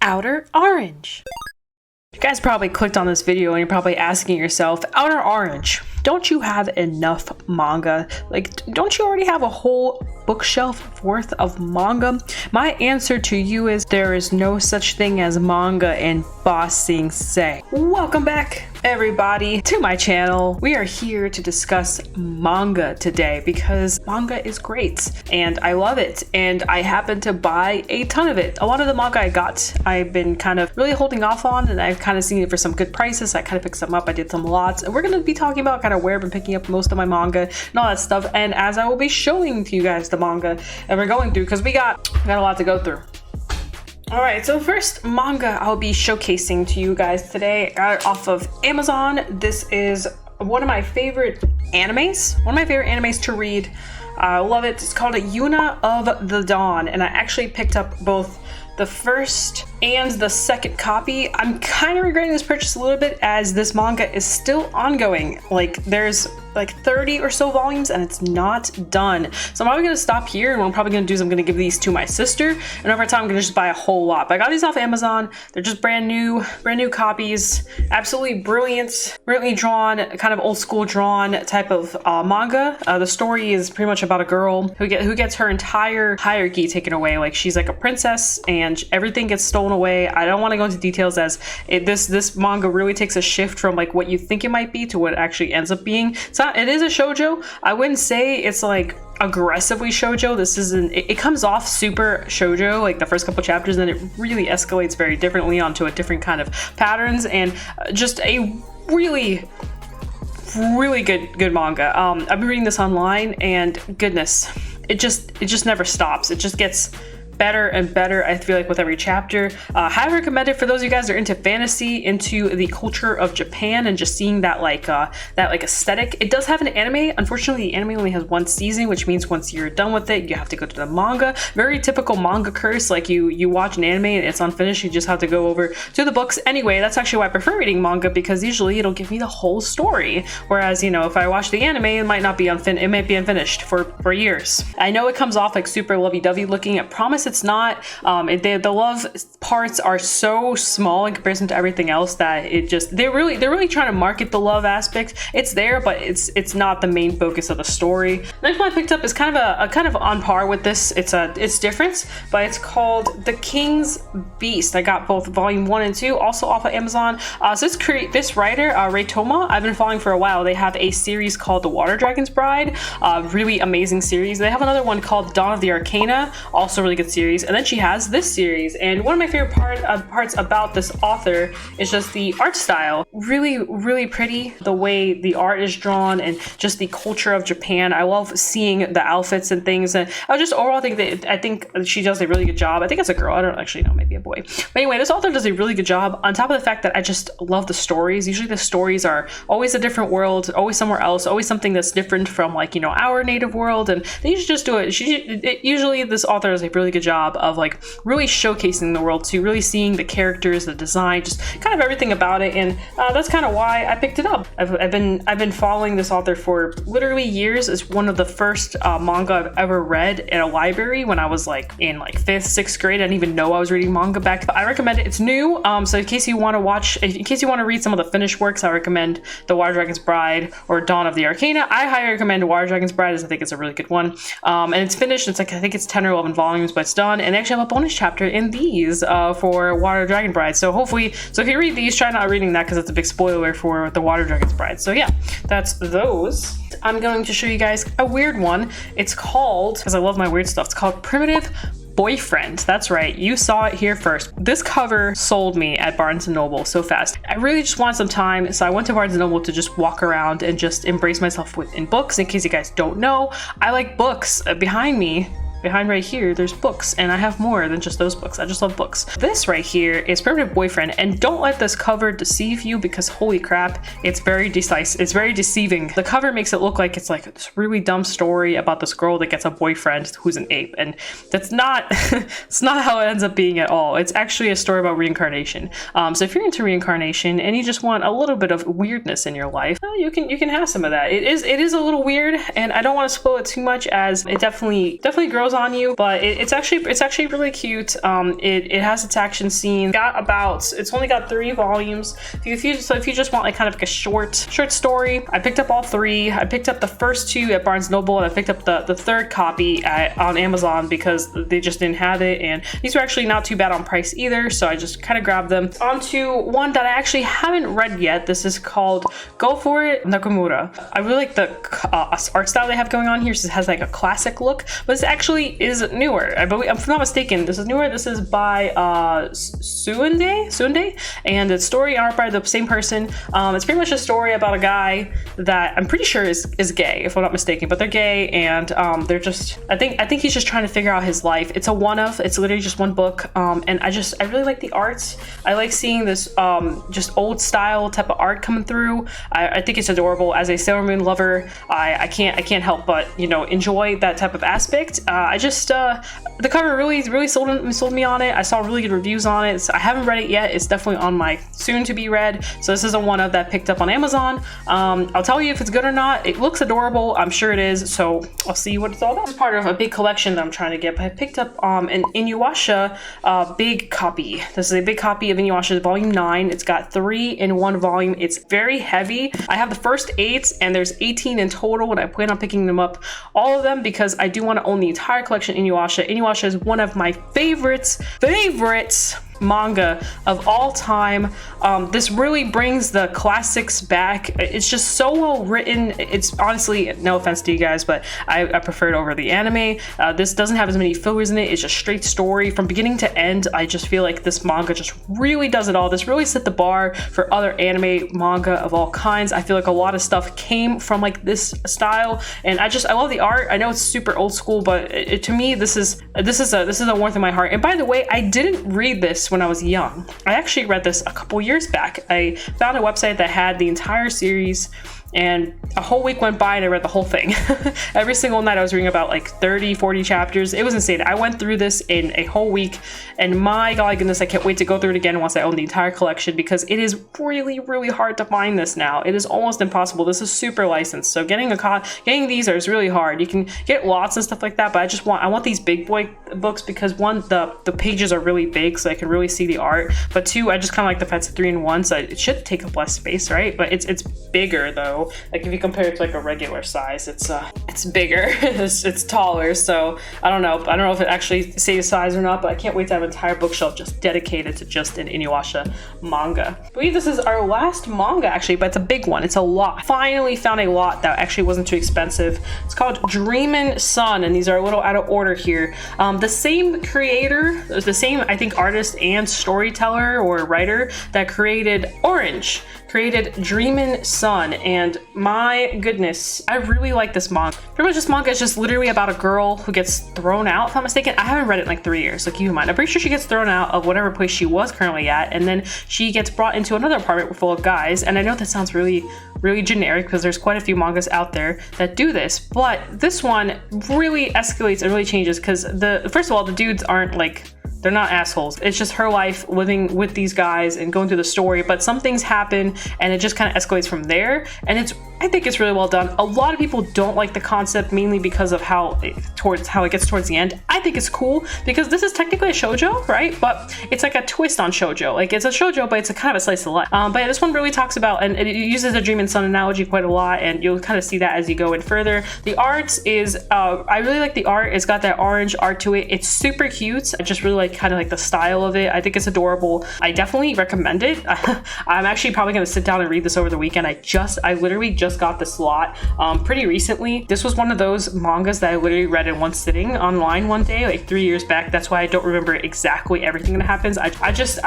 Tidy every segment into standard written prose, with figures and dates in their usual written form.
Outer Orange. You guys probably clicked on this video and you're probably asking yourself, Outer Orange, don't you have enough manga? Like, don't you already have a whole bookshelf worth of manga? My answer to you is there is no such thing as manga in Ba Sing Se. Welcome back, everybody, to my channel. We are here to discuss manga today because manga is great and I love it, and I happen to buy a ton of it. A lot of the manga I got, I've been kind of really holding off on, and I've kind of seen it for some good prices. I kind of picked some up. I did some lots, and we're going to be talking about kind of where I've been picking up most of my manga and all that stuff, and as I will be showing to you guys the manga that we're going through, because we got a lot to go through. Alright, so first manga I'll be showcasing to you guys today, I got it off of Amazon. This is one of my favorite animes to read. I love it. It's called Yuna of the Dawn, and I actually picked up both the first and the second copy. I'm kind of regretting this purchase a little bit as this manga is still ongoing. Like, there's like 30 or so volumes and it's not done. So I'm probably gonna stop here, and what I'm probably gonna do is I'm gonna give these to my sister, and over time I'm gonna just buy a whole lot. But I got these off Amazon. They're just brand new copies. Absolutely brilliantly drawn, kind of old school drawn type of manga. The story is pretty much about a girl who gets her entire hierarchy taken away. Like, she's like a princess and everything gets stolen away. I don't want to go into details as this manga really takes a shift from like what you think it might be to what it actually ends up being. It is a shoujo. I wouldn't say it's like aggressively shoujo. This isn't, it comes off super shoujo like the first couple chapters, and then it really escalates very differently onto a different kind of patterns, and just a really good manga. I've been reading this online, and goodness, it just never stops. It just gets better and better, I feel like, with every chapter. Highly recommend it for those of you guys that are into fantasy, into the culture of Japan, and just seeing that like aesthetic. It does have an anime. Unfortunately, the anime only has one season, which means once you're done with it, you have to go to the manga. Very typical manga curse. Like, you watch an anime and it's unfinished, you just have to go over to the books. Anyway, that's actually why I prefer reading manga, because usually it'll give me the whole story. Whereas, you know, if I watch the anime, it might not be it might be unfinished for years. I know it comes off like super lovey-dovey looking. I promise it's not. The love parts are so small in comparison to everything else that it just, they're really trying to market the love aspect. It's there, but it's not the main focus of the story. Next one I picked up is kind of on par with this. It's different, but it's called The King's Beast. I got both volume 1 and 2 also off of Amazon. So this writer, Ray Toma, I've been following for a while. They have a series called The Water Dragon's Bride, really amazing series. They have another one called Dawn of the Arcana, also really good series. And then she has this series, and one of my favorite parts about this author is just the art style. Really pretty, the way the art is drawn, and just the culture of Japan. I love seeing the outfits and things, and I just overall think she does a really good job. I think it's a girl, I don't actually know, maybe a boy, but anyway, this author does a really good job, on top of the fact that I just love the stories. Usually the stories are always a different world, always somewhere else, always something that's different from, like, you know, our native world, and they usually just do it. Usually this author does a really good job of like really showcasing the world too, really seeing the characters, the design, just kind of everything about it, and that's kind of why I picked it up. I've been following this author for literally years. It's one of the first manga I've ever read in a library when I was like in like 5th, 6th grade. I didn't even know I was reading manga back then. I recommend it. It's new, so in case you want to read some of the finished works, I recommend The Water Dragon's Bride or Dawn of the Arcana. I highly recommend Water Dragon's Bride, as I think it's a really good one, and it's finished. It's like, I think it's 10 or 11 volumes, but it's done. And they actually have a bonus chapter in these for Water Dragon Bride. So if you read these, try not reading that because it's a big spoiler for the Water Dragon's Bride. So yeah, that's those. I'm going to show you guys a weird one. It's called, because I love my weird stuff, it's called Primitive Boyfriend. That's right, you saw it here first. This cover sold me at Barnes & Noble so fast. I really just wanted some time, so I went to Barnes & Noble to just walk around and just embrace myself in books. In case you guys don't know, I like books. Behind right here, there's books, and I have more than just those books. I just love books. This right here is Primitive Boyfriend, and don't let this cover deceive you, because holy crap, it's very decisive. It's very deceiving. The cover makes it look like it's like this really dumb story about this girl that gets a boyfriend who's an ape, and that's not it's not how it ends up being at all. It's actually a story about reincarnation. So if you're into reincarnation and you just want a little bit of weirdness in your life, well, you can have some of that. It is a little weird, and I don't want to spoil it too much, as it definitely grows grows on you, but it's actually really cute. It has its action scene. It's only got 3 volumes. If you just want like kind of like a short story, I picked up all 3. I picked up the first 2 at Barnes Noble, and I picked up the 3rd copy on Amazon because they just didn't have it, and these were actually not too bad on price either, so I just kind of grabbed them. On to one that I actually haven't read yet. This is called For It Nakamura. I really like the art style they have going on here. So it has like a classic look, but this actually is newer. I believe, if I'm not mistaken, this is newer. This is by Sunde, and it's story art by the same person. It's pretty much a story about a guy that I'm pretty sure is gay, if I'm not mistaken, but they're gay, and they're just, I think he's just trying to figure out his life. It's a one-of, it's literally just one book, and I really like the art. I like seeing this just old style type of art coming through. I think it's adorable. As a Sailor Moon lover, I can't help but, you know, enjoy that type of aspect. The cover really sold me on it. I saw really good reviews on it. So I haven't read it yet. It's definitely on my soon to be read. So this is a one of that I picked up on Amazon. I'll tell you if it's good or not. It looks adorable. I'm sure it is. So I'll see what it's all about. This is part of a big collection that I'm trying to get. But I picked up an Inuasha big copy. This is a big copy of Inuasha Volume 9. It's got 3 in one volume. It's very heavy. I have the first 8, and there's 18 in total, and I plan on picking them up, all of them, because I do want to own the entire collection of Inuasha. Inuasha is one of my favorites manga of all time. This really brings the classics back. It's just so well written. It's honestly, no offense to you guys, but I prefer it over the anime. This doesn't have as many fillers in it. It's just straight story from beginning to end. I just feel like this manga just really does it all. This really set the bar for other anime manga of all kinds. I feel like a lot of stuff came from like this style, and I love the art. I know it's super old school, but to me, this is a warmth in my heart. And by the way, I didn't read this when I was young. I actually read this a couple years back. I found a website that had the entire series, and a whole week went by and I read the whole thing. Every single night I was reading about like 30-40 chapters. It was insane. I went through this in a whole week, and my god goodness, I can't wait to go through it again once I own the entire collection, because it is really hard to find this now. It is almost impossible. This is super licensed, so getting these is really hard. You can get lots and stuff like that, but I want these big boy books, because one, the pages are really big, so I can really see the art, but 2, I just kind of like the fact it's 3-in-1, so it should take up less space, right? But it's bigger though. Like if you compare it to like a regular size, it's bigger. it's taller. So I don't know if it actually saves size or not, but I can't wait to have an entire bookshelf just dedicated to just an Inuasha manga. I believe this is our last manga actually, but it's a big one. It's a lot. Finally found a lot that actually wasn't too expensive. It's called Dreamin' Sun, and these are a little out of order here. The same creator, the same I think artist and storyteller or writer that created Orange, created Dreamin' Sun, and my goodness, I really like this manga. Pretty much this manga is just literally about a girl who gets thrown out, if I'm mistaken. I haven't read it in like 3 years, so keep in mind. I'm pretty sure she gets thrown out of whatever place she was currently at, and then she gets brought into another apartment full of guys, and I know that sounds really generic because there's quite a few mangas out there that do this, but this one really escalates and really changes, because first of all, the dudes aren't like, they're not assholes. It's just her life living with these guys and going through the story, but some things happen and it just kind of escalates from there, and I think it's really well done. A lot of people don't like the concept, mainly because of how it gets towards the end. I think it's cool because this is technically a shoujo, right? But it's like a twist on shoujo. Like it's a shoujo, but it's a kind of a slice of life. But yeah, this one really talks about, and it uses a dream and sun analogy quite a lot, and you'll kind of see that as you go in further. The art is, I really like the art. It's got that orange art to it. It's super cute. I just really like kind of like the style of it. I think it's adorable. I definitely recommend it. I'm actually probably going to sit down and read this over the weekend. I literally just got this lot pretty recently. This was one of those mangas that I literally read in one sitting online one day, like 3 years back. That's why I don't remember exactly everything that happens. I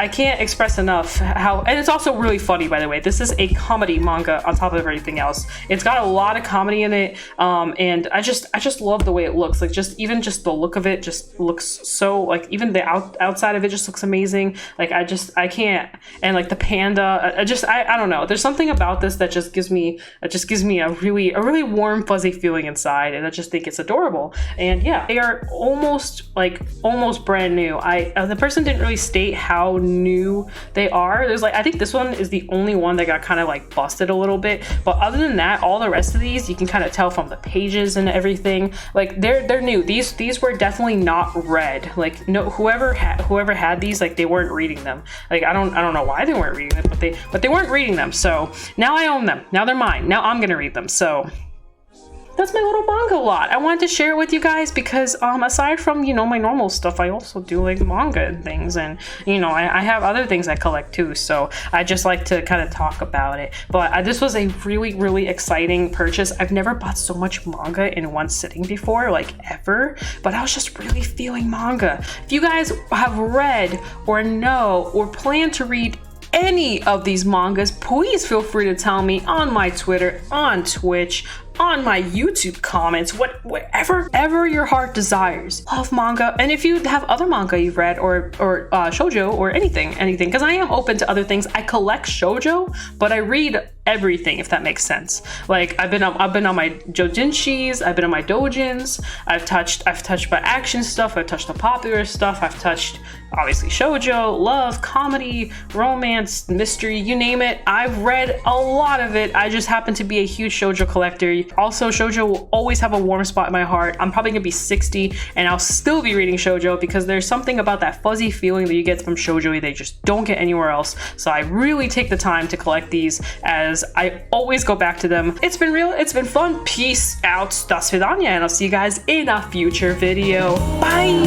can't express enough how, and it's also really funny, by the way. This is a comedy manga on top of everything else. It's got a lot of comedy in it, and I just love the way it looks. Like even just the look of it just looks so, like even the outside of it just looks amazing. Like I can't, and like the panda, I don't know. There's something about this that just gives me a just gives me a really warm, fuzzy feeling inside, and I just think it's adorable. And yeah, they are almost brand new. The person didn't really state how new they are. There's like, I think this one is the only one that got kind of like busted a little bit, but other than that, all the rest of these you can kind of tell from the pages and everything. Like they're new. These were definitely not read. Like no, whoever had these, like they weren't reading them. Like I don't know why they weren't reading them, but they weren't reading them. So now I own them. Now they're mine. Now I'm gonna read them. So that's my little manga lot. I wanted to share it with you guys because aside from, you know, my normal stuff, I also do like manga and things, and you know, I have other things I collect too, so I just like to kind of talk about it. But this was a really exciting purchase. I've never bought so much manga in one sitting before, like ever, but I was just really feeling manga. If you guys have read or know or plan to read any of these mangas, please feel free to tell me on my Twitter, on Twitch, on my YouTube comments, whatever your heart desires. Love manga, and if you have other manga you've read or shoujo or anything, because I am open to other things. I collect shoujo, but I read everything, if that makes sense. Like I've been on my joujinshis, I've been on my doujins, I've touched my action stuff, I've touched the popular stuff, I've touched obviously shoujo, love, comedy, romance, mystery, you name it. I've read a lot of it. I just happen to be a huge shoujo collector. Also, shoujo will always have a warm spot in my heart. I'm probably gonna be 60 and I'll still be reading shoujo because there's something about that fuzzy feeling that you get from shoujo that you just don't get anywhere else. So I really take the time to collect these, as I always go back to them. It's been real, it's been fun. Peace out, do svidaniya, and I'll see you guys in a future video. Bye!